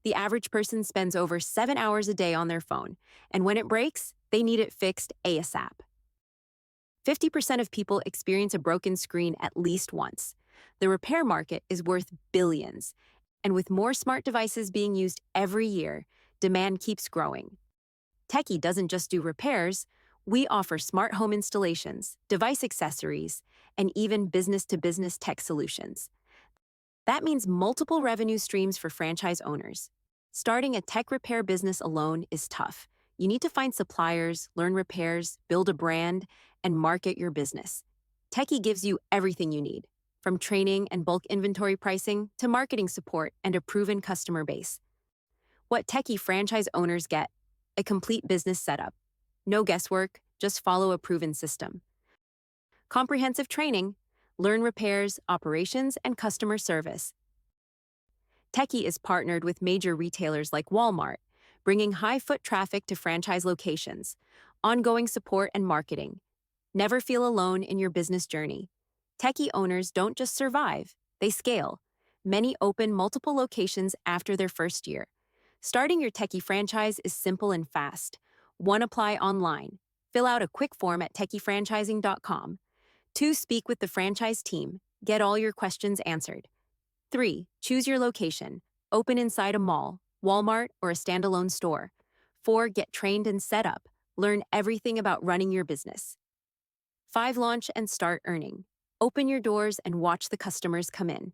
The average person spends over 7 hours a day on their phone, and when it breaks, they need it fixed ASAP. 50% of people experience a broken screen at least once. The repair market is worth billions, and with more smart devices being used every year, demand keeps growing. Techy doesn't just do repairs, we offer smart home installations, device accessories, and even business-to-business tech solutions. That means multiple revenue streams for franchise owners. Starting a tech repair business alone is tough. You need to find suppliers, learn repairs, build a brand, and market your business. Techy gives you everything you need, from training and bulk inventory pricing to marketing support and a proven customer base. What Techy franchise owners get: a complete business setup. No guesswork, just follow a proven system. Comprehensive training, learn repairs, operations, and customer service. Techy is partnered with major retailers like Walmart, bringing high foot traffic to franchise locations, ongoing support and marketing. Never feel alone in your business journey. Techy owners don't just survive, they scale. Many open multiple locations after their first year. Starting your Techy franchise is simple and fast. 1. Apply online. Fill out a quick form at techyfranchising.com. 2. Speak with the franchise team. Get all your questions answered. 3. Choose your location. Open inside a mall, Walmart, or a standalone store. 4. Get trained and set up. Learn everything about running your business. 5. Launch and start earning. Open your doors and watch the customers come in.